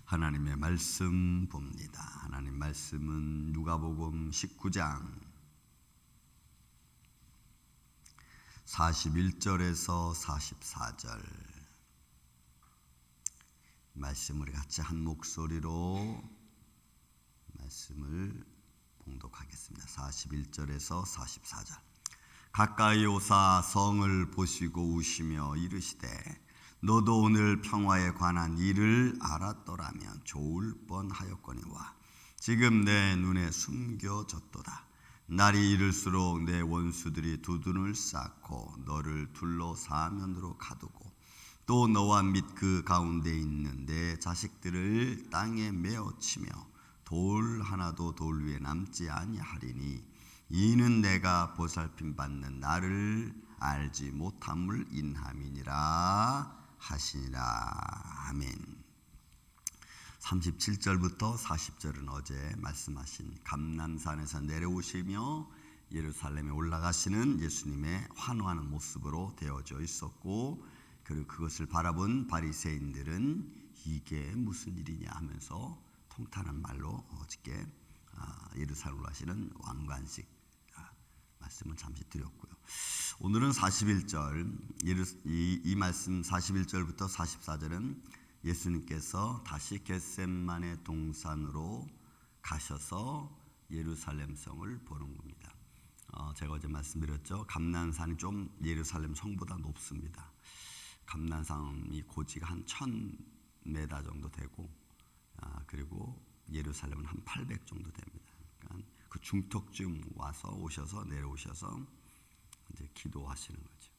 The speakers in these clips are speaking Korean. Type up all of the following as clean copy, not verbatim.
하나님의 말씀 봅니다. 하나님 말씀은 누가복음 19장 41절에서 44절 말씀을 같이 한 목소리로 말씀을 봉독하겠습니다. 41절에서 44절. 가까이 오사 성을 보시고 우시며 이르시되 너도 오늘 평화에 관한 일을 알았더라면 좋을 뻔하였거니와 지금 내 눈에 숨겨졌도다. 날이 이를수록 내 원수들이 두둔을 쌓고 너를 둘러 사면으로 가두고 또 너와 및 그 가운데 있는 내 자식들을 땅에 메어 치며 돌 하나도 돌 위에 남지 아니하리니 이는 내가 보살핌 받는 나를 알지 못함을 인함이니라 하시니라. 아멘. 37절부터 40절은 어제 말씀하신 감람산에서 내려오시며 예루살렘에 올라가시는 예수님의 환호하는 모습으로 되어져 있었고, 그리고 그것을 바라본 바리새인들은 이게 무슨 일이냐 하면서 통탄한 말로 어저께 예루살렘으로 하시는 왕관식 말씀을 잠시 드렸고요. 오늘은 41절 이 말씀 41절부터 44절은 예수님께서 다시 겟셋마네 동산으로 가셔서 예루살렘 성을 보는 겁니다. 제가 어제 말씀드렸죠. 감난산이 좀 예루살렘 성보다 높습니다. 감난산이 고지가 한 1000m 정도 되고 그리고 예루살렘은 한 800 정도 됩니다. 그러니까 그 중턱쯤 오셔서 내려오셔서 이제 기도하시는 거죠.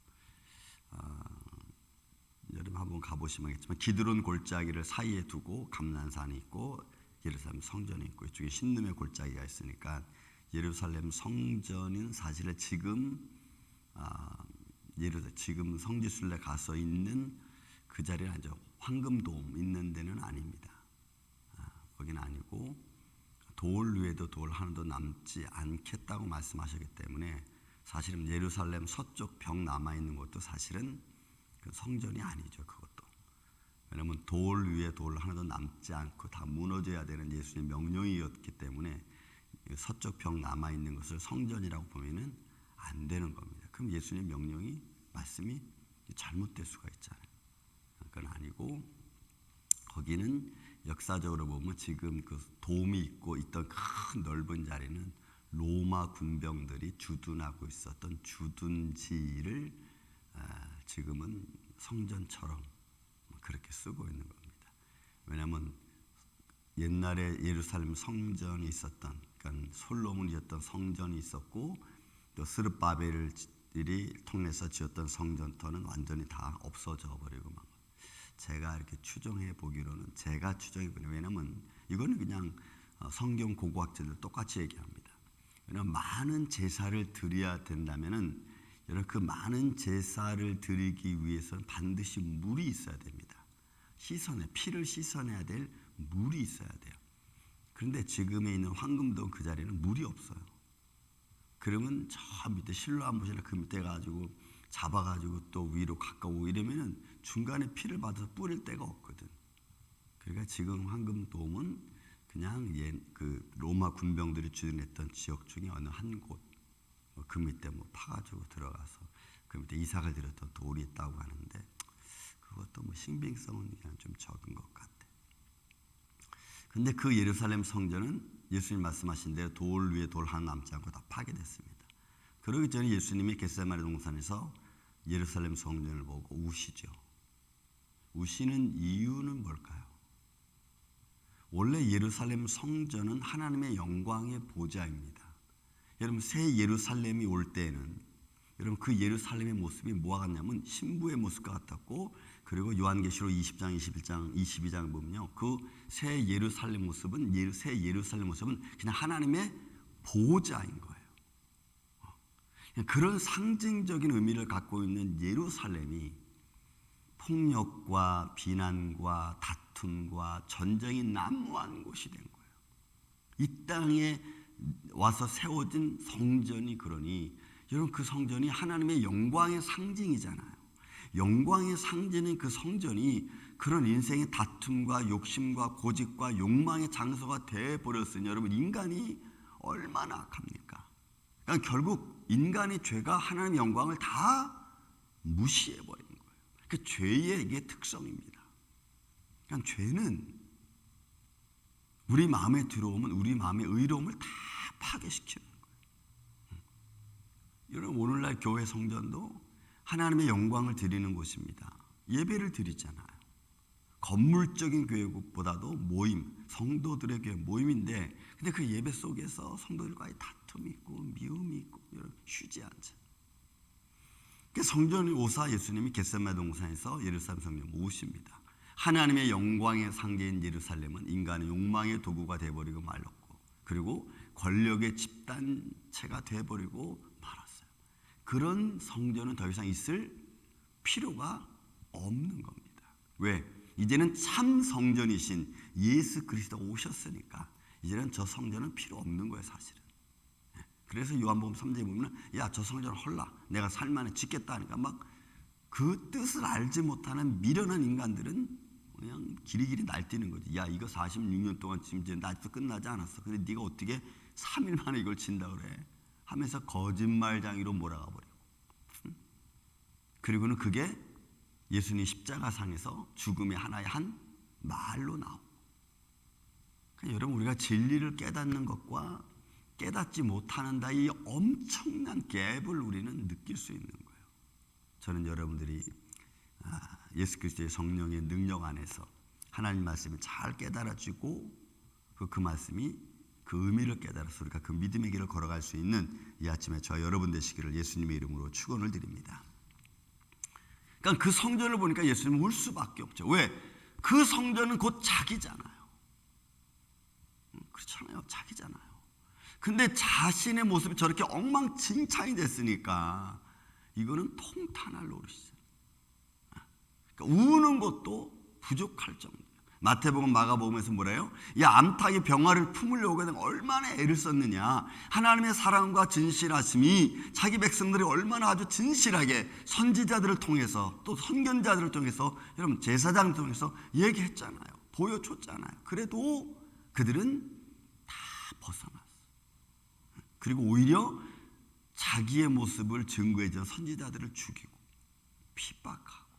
여러분 한번 가보시면 알겠지만 기드론 골짜기를 사이에 두고 감난산이 있고 예루살렘 성전이 있고 이쪽에 신림의 골짜기가 있으니까 예루살렘 성전은 사실 지금 지금 성지순례 가서 있는 그 자리는 아니죠. 황금돔 있는 데는 아닙니다. 거기는 아니고 돌 위에도 돌 하나도 남지 않겠다고 말씀하셨기 때문에 사실은 예루살렘 서쪽 벽 남아있는 것도 사실은 그 성전이 아니죠. 그것도. 왜냐하면 돌 위에 돌 하나도 남지 않고 다 무너져야 되는 예수님의 명령이었기 때문에 서쪽 벽 남아있는 것을 성전이라고 보면은 안 되는 겁니다. 그럼 예수님의 명령이 말씀이 잘못될 수가 있잖아요. 그건 아니고 거기는 역사적으로 보면 지금 그 돔이 있고 있던 큰 넓은 자리는 로마 군병들이 주둔하고 있었던 주둔지를 지금은 성전처럼 그렇게 쓰고 있는 겁니다. 왜냐하면 옛날에 예루살렘 성전이 있었던, 그러니까 솔로몬이 지었던 성전이 있었고 또 스룹바벨이 통해서 지었던 성전터는 완전히 다 없어져 버리고 막. 제가 이렇게 추정해 보기로는 왜냐하면 이거는 그냥 성경 고고학자들 똑같이 얘기합니다. 왜냐하면 많은 제사를 드려야 된다면은 여러분 그 많은 제사를 드리기 위해서는 반드시 물이 있어야 됩니다. 피를 씻어내야 될 물이 있어야 돼요. 그런데 지금에 있는 황금돔 그 자리는 물이 없어요. 그러면 저 밑에 실로암 보시나 그 밑에 가지고 잡아가지고 또 위로 가까워 이러면은 중간에 피를 받아서 뿌릴 데가 없거든. 그러니까 지금 황금돔은 그냥 그 로마 군병들이 주둔했던 지역 중에 어느 한 곳, 그 밑에 파가지고 들어가서 그 밑에 이삭을 드렸던 돌이 있다고 하는데 그것도 신빙성은 그냥 좀 적은 것 같아. 근데 그 예루살렘 성전은 예수님 말씀하신 대로 돌 위에 돌 하나 남지 않고 다 파괴됐습니다. 그러기 전에 예수님이 겟세마네 동산에서 예루살렘 성전을 보고 우시죠. 우시는 이유는 뭘까요? 원래 예루살렘 성전은 하나님의 영광의 보좌입니다. 여러분 새 예루살렘이 올 때에는 여러분 그 예루살렘의 모습이 뭐와 같냐면 신부의 모습과 같았고, 그리고 요한계시록 20장, 21장, 22장을 보면요, 그 새 예루살렘 모습은 그냥 하나님의 보호자인 거예요. 그런 상징적인 의미를 갖고 있는 예루살렘이 폭력과 비난과 다툼과 전쟁이 난무한 곳이 된 거예요. 이 땅에 와서 세워진 성전이 그러니 여러분 그 성전이 하나님의 영광의 상징이잖아요. 영광의 상징인 그 성전이 그런 인생의 다툼과 욕심과 고집과 욕망의 장소가 되어버렸으니 여러분, 인간이 얼마나 악합니까? 그러니까 결국 인간의 죄가 하나님의 영광을 다 무시해버리는 거예요. 그 죄의 이게 특성입니다. 그러니까 죄는 우리 마음에 들어오면 우리 마음의 의로움을 다 파괴시키는 거예요. 여러분, 오늘날 교회 성전도 하나님의 영광을 드리는 곳입니다. 예배를 드리잖아요. 건물적인 교회보다도 모임, 성도들의 교회 모임인데, 근데 그 예배 속에서 성도들과의 다툼이 있고 미움이 있고 쉬지 않죠. 성전을 오사 예수님이 겟세마네 동산에서 예루살렘 성전 오십니다. 하나님의 영광의 상징인 예루살렘은 인간의 욕망의 도구가 되어버리고 말았고, 그리고 권력의 집단체가 되어버리고 말았어요. 그런 성전은 더 이상 있을 필요가 없는 겁니다. 왜? 이제는 참 성전이신 예수 그리스도가 오셨으니까 이제는 저 성전은 필요 없는 거예요, 사실은. 그래서 요한복음 3장에 보면 야, 저 성전 헐라, 내가 살만해 짓겠다 하니까 막 그 뜻을 알지 못하는 미련한 인간들은 그냥 길이길이 날뛰는 거지. 야, 이거 46년 동안 지금 아직도 끝나지 않았어. 근데 네가 어떻게 3일 만에 이걸 진다 그래? 하면서 거짓말장이로 몰아가 버리고. 그리고는 그게 예수님 십자가상에서 죽음의 하나의 한 말로 나오고. 그러니까 여러분, 우리가 진리를 깨닫는 것과 깨닫지 못하는 다 이 엄청난 갭을 우리는 느낄 수 있는 거예요. 저는 여러분들이 예수 그리스도의 성령의 능력 안에서 하나님 말씀을 잘 깨달아지고 그 말씀이 그 의미를 깨달아서 우리가 그 믿음의 길을 걸어갈 수 있는 이 아침에 저와 여러분 되시기를 예수님의 이름으로 축원을 드립니다. 그러니까 그 성전을 보니까 예수님은 울 수밖에 없죠. 왜? 그 성전은 곧 자기잖아요. 그렇잖아요. 자기잖아요. 근데 자신의 모습이 저렇게 엉망진창이 됐으니까 이거는 통탄할 노릇이죠. 그러니까 우는 것도 부족할 정도예요. 마태복음, 마가복음에서 뭐래요? 야, 암탉이 병아를 품으려고 얼마나 애를 썼느냐. 하나님의 사랑과 진실하심이 자기 백성들이 얼마나 아주 진실하게 선지자들을 통해서 또 선견자들을 통해서 여러분 제사장을 통해서 얘기했잖아요. 보여줬잖아요. 그래도 그들은 다 벗어났어요. 그리고 오히려 자기의 모습을 증거해준 선지자들을 죽이고 핍박하고.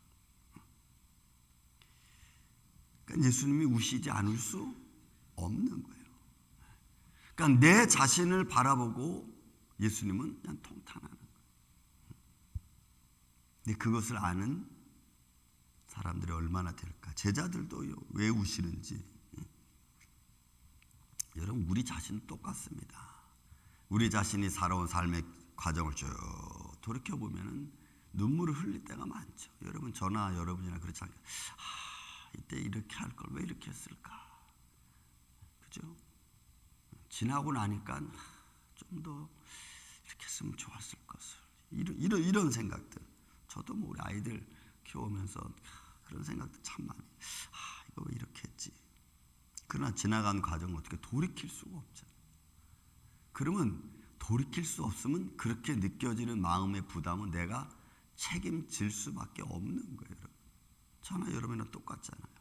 그러니까 예수님이 우시지 않을 수 없는 거예요. 그러니까 내 자신을 바라보고 예수님은 그냥 통탄하는 거예요. 근데 그것을 아는 사람들이 얼마나 될까? 제자들도요, 왜 우시는지. 여러분, 우리 자신은 똑같습니다. 우리 자신이 살아온 삶의 과정을 쭉 돌이켜보면 눈물을 흘릴 때가 많죠. 여러분, 저나 여러분이나 그렇지 않을까? 이때 이렇게 할 걸 왜 이렇게 했을까? 그죠? 지나고 나니까 좀 더 이렇게 했으면 좋았을 것을. 이런 생각들. 저도 뭐 우리 아이들 키우면서 그런 생각들 참 많이. 이거 왜 이렇게 했지? 그러나 지나간 과정을 어떻게 돌이킬 수가 없잖아요. 그러면 돌이킬 수 없으면 그렇게 느껴지는 마음의 부담은 내가 책임질 수밖에 없는 거예요. 여러분. 저나 여러분이나 똑같잖아요.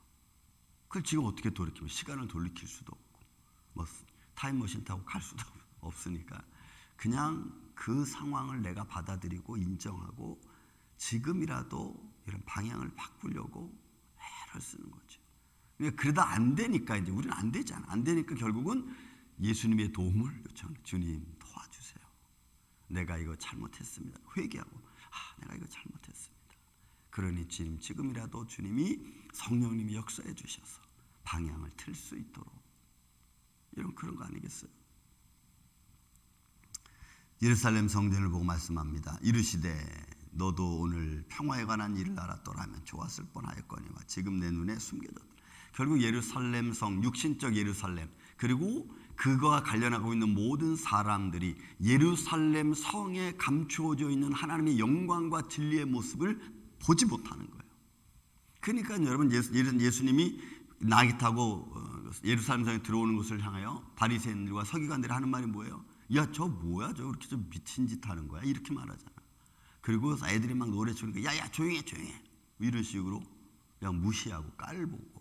그걸 지금 어떻게 돌이키면 시간을 돌이킬 수도 없고 뭐 타임머신 타고 갈 수도 없으니까 그냥 그 상황을 내가 받아들이고 인정하고 지금이라도 이런 방향을 바꾸려고 애를 쓰는 거죠. 그러니까 그러다 안 되니까 이제 우리는 안 되잖아. 안 되니까 결국은 예수님의 도움을 요청해요. 주님 도와주세요. 내가 이거 잘못했습니다. 회개하고 내가 이거 잘못했습니다. 그러니 지금이라도 주님이 성령님이 역사해 주셔서 방향을 틀 수 있도록 그런 거 아니겠어요? 예루살렘 성전을 보고 말씀합니다. 이르시되 너도 오늘 평화에 관한 일을 알았더라면 좋았을 뻔하였거니와 지금 내 눈에 숨겨졌다. 결국 예루살렘 성, 육신적 예루살렘, 그리고 그거와 관련하고 있는 모든 사람들이 예루살렘 성에 감추어져 있는 하나님의 영광과 진리의 모습을 보지 못하는 거예요. 그러니까 여러분, 예수님이 나귀 타고 예루살렘 성에 들어오는 것을 향하여 바리새인들과 서기관들이 하는 말이 뭐예요? 야, 저 뭐야? 저 이렇게 좀 미친 짓 하는 거야? 이렇게 말하잖아. 그리고 애들이 막 노래 추니까 야야 조용해. 이런 식으로 그냥 무시하고 깔보고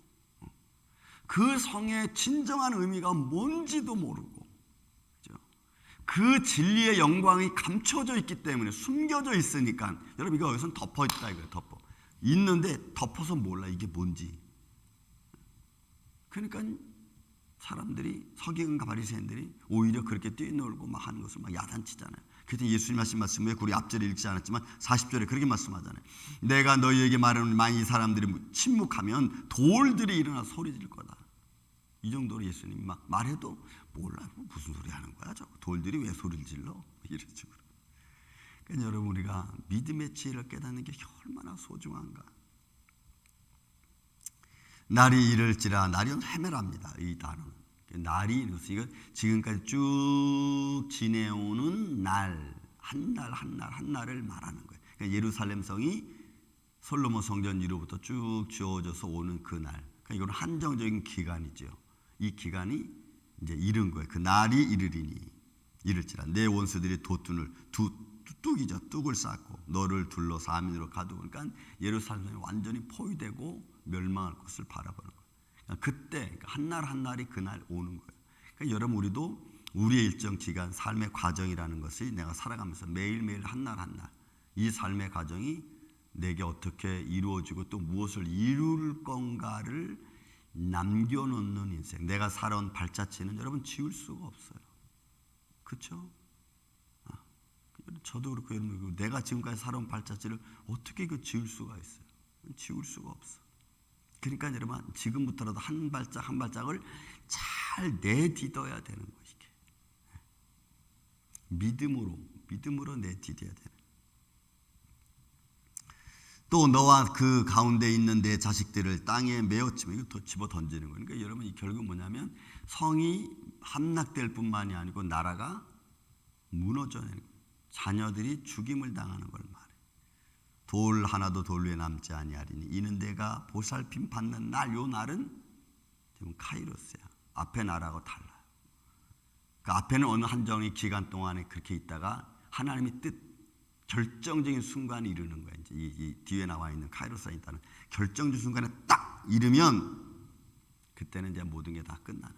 그 성의 진정한 의미가 뭔지도 모르고 그 진리의 영광이 감춰져 있기 때문에 숨겨져 있으니까 여러분 이거 여기서는 덮어있다 이거예요. 덮어 있는데 덮어서 몰라 이게 뭔지. 그러니까 사람들이 서기관과 바리새인들이 오히려 그렇게 뛰놀고 막 하는 것을 막 야단치잖아요. 그때 예수님 하신 말씀에 우리 앞절에 읽지 않았지만 40절에 그렇게 말씀하잖아요. 내가 너희에게 말하는 만일 이 사람들이 침묵하면 돌들이 일어나 소리 질 거다. 이 정도로 예수님이 막 말해도 몰라 무슨 소리 하는 거야 저거 돌들이 왜 소리를 질러 이런 식으로. 그러니까 여러분 우리가 믿음의 지혜를 깨닫는 게 얼마나 소중한가. 날이 이를지라 날이 헤매랍니다. 이 단어는 날이 이거 지금까지 쭉 지내오는 날 한 날 한 날을 말하는 거예요. 그러니까 예루살렘 성이 솔로몬 성전 이후로부터 쭉 지어져서 오는 그 날. 그러니까 이건 한정적인 기간이죠. 이 기간이 이제 이른 거예요. 그 날이 이르리니 이를지라 내 원수들이 돛둔을 뚝이죠. 뚝을 쌓고 너를 둘러 사민으로 가두고 그러니까 예루살렘이 완전히 포위되고 멸망할 것을 바라보는 거예요. 그러니까 그때 그러니까 한 날 한 날이 그날 오는 거예요. 그러니까 여러분 우리도 우리의 일정 기간 삶의 과정이라는 것이 내가 살아가면서 매일매일 한 날 한 날 이 삶의 과정이 내게 어떻게 이루어지고 또 무엇을 이룰 건가를 남겨놓는 인생. 내가 살아온 발자취는 여러분 지울 수가 없어요. 그렇죠? 저도 그렇고 여러분 내가 지금까지 살아온 발자취를 어떻게 지울 수가 있어요? 지울 수가 없어. 그러니까 여러분 지금부터라도 한 발짝 한 발짝을 잘 내딛어야 되는 것이게. 믿음으로 내딛어야 되는. 또 너와 그 가운데 있는 내 자식들을 땅에 메어치면 이거 더 집어 던지는 거예요. 그러니까 여러분 이 결국 뭐냐면 성이 함락될 뿐만이 아니고 나라가 무너져내는 거예요. 자녀들이 죽임을 당하는 걸 말해요. 돌 하나도 돌 위에 남지 아니하리니 이는 내가 보살핌 받는 날. 요 날은 지금 카이로스야. 앞에 나라하고 달라요. 그 앞에는 어느 한정의 기간 동안에 그렇게 있다가 하나님의 뜻 결정적인 순간이 이르는 거예요. 이제 이 뒤에 나와 있는 카이로스가 있다는 결정적인 순간에 딱 이르면 그때는 이제 모든 게 다 끝나는.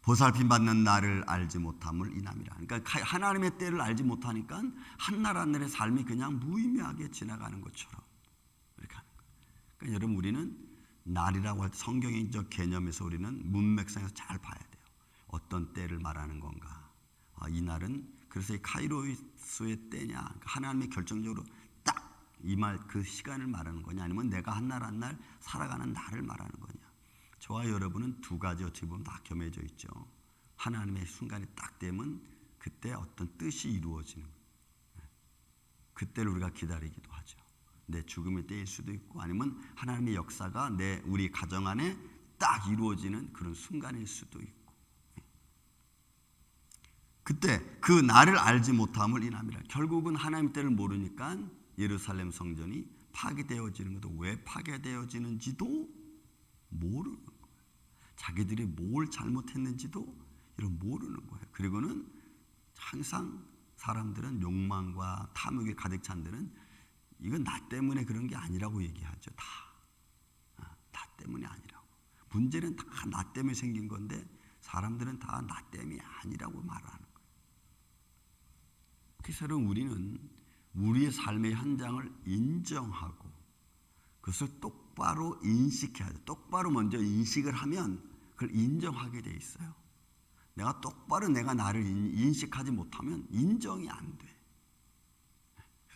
보살핌 받는 날을 알지 못함을 인함이라. 그러니까 하나님의 때를 알지 못하니까 한 날 한 날의 삶이 그냥 무의미하게 지나가는 것처럼 이렇게 하는 거예요. 그러니까 여러분 우리는 날이라고 할 때 성경적 개념에서 우리는 문맥상에서 잘 봐야 돼요. 어떤 때를 말하는 건가. 이 날은 그래서 이 카이로스의 때냐, 그러니까 하나님이 결정적으로 딱 이 말 그 시간을 말하는 거냐, 아니면 내가 한 날 한 날 살아가는 날을 말하는 거냐. 저와 여러분은 두 가지 어찌 보면 다 겸해져 있죠. 하나님의 순간이 딱 되면 그때 어떤 뜻이 이루어지는 거예요. 그때를 우리가 기다리기도 하죠. 내 죽음의 때일 수도 있고 아니면 하나님의 역사가 우리 가정 안에 딱 이루어지는 그런 순간일 수도 있고. 그때 그 나를 알지 못함을 인함이라. 결국은 하나님 때를 모르니까 예루살렘 성전이 파괴되어지는 것도 왜 파괴되어지는지도 모르는 거예요. 자기들이 뭘 잘못했는지도 이런 모르는 거예요. 그리고는 항상 사람들은 욕망과 탐욕에 가득 찬 데는 이건 나 때문에 그런 게 아니라고 얘기하죠. 나 때문에 아니라고. 문제는 다 나 때문에 생긴 건데 사람들은 다 나 때문이 아니라고 말하는 거예요. 그래서 우리는 우리의 삶의 현장을 인정하고 그것을 똑바로 인식해야 돼. 똑바로 먼저 인식을 하면 그걸 인정하게 돼 있어요. 내가 똑바로 내가 나를 인식하지 못하면 인정이 안 돼.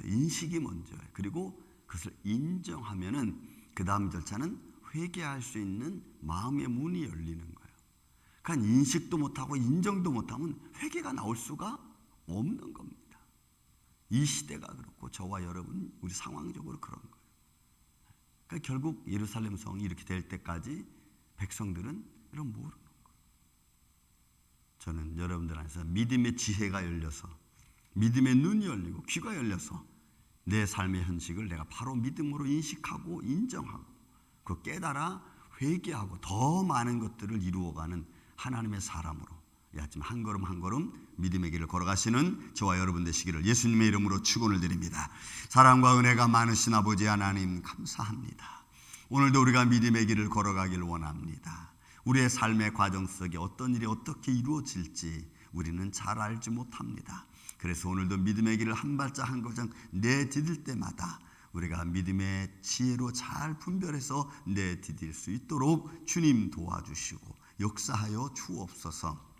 인식이 먼저예요. 그리고 그것을 인정하면은 그 다음 절차는 회개할 수 있는 마음의 문이 열리는 거예요. 그러니까 인식도 못하고 인정도 못하면 회개가 나올 수가 없는 겁니다. 이 시대가 그렇고 저와 여러분 우리 상황적으로 그런 거예요. 그러니까 결국 예루살렘 성이 이렇게 될 때까지 백성들은 이런 모르는 거예요. 저는 여러분들 안에서 믿음의 지혜가 열려서 믿음의 눈이 열리고 귀가 열려서 내 삶의 현실을 내가 바로 믿음으로 인식하고 인정하고 그 깨달아 회개하고 더 많은 것들을 이루어가는 하나님의 사람으로 이 아침 한 걸음 한 걸음 믿음의 길을 걸어가시는 저와 여러분 되시기를 예수님의 이름으로 축원을 드립니다. 사랑과 은혜가 많으신 아버지 하나님 감사합니다. 오늘도 우리가 믿음의 길을 걸어가길 원합니다. 우리의 삶의 과정 속에 어떤 일이 어떻게 이루어질지 우리는 잘 알지 못합니다. 그래서 오늘도 믿음의 길을 한 발짝 한 걸음 내디딜 때마다 우리가 믿음의 지혜로 잘 분별해서 내디딜 수 있도록 주님 도와주시고 역사하여 주옵소서.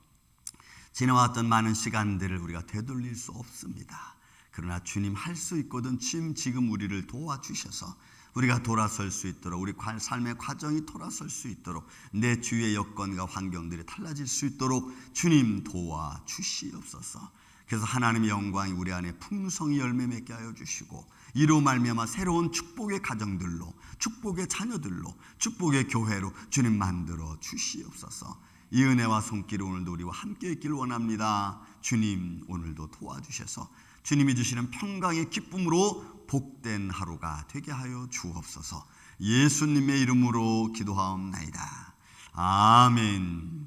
지나왔던 많은 시간들을 우리가 되돌릴 수 없습니다. 그러나 주님 할 수 있거든 지금 우리를 도와주셔서 우리가 돌아설 수 있도록 우리 삶의 과정이 돌아설 수 있도록 내 주위의 여건과 환경들이 달라질 수 있도록 주님 도와주시옵소서. 그래서 하나님의 영광이 우리 안에 풍성히 열매 맺게 하여 주시고 이로 말미암아 새로운 축복의 가정들로 축복의 자녀들로 축복의 교회로 주님 만들어 주시옵소서. 이 은혜와 손길이 오늘도 우리와 함께 있기를 원합니다. 주님 오늘도 도와주셔서 주님이 주시는 평강의 기쁨으로 복된 하루가 되게 하여 주옵소서. 예수님의 이름으로 기도하옵나이다. 아멘.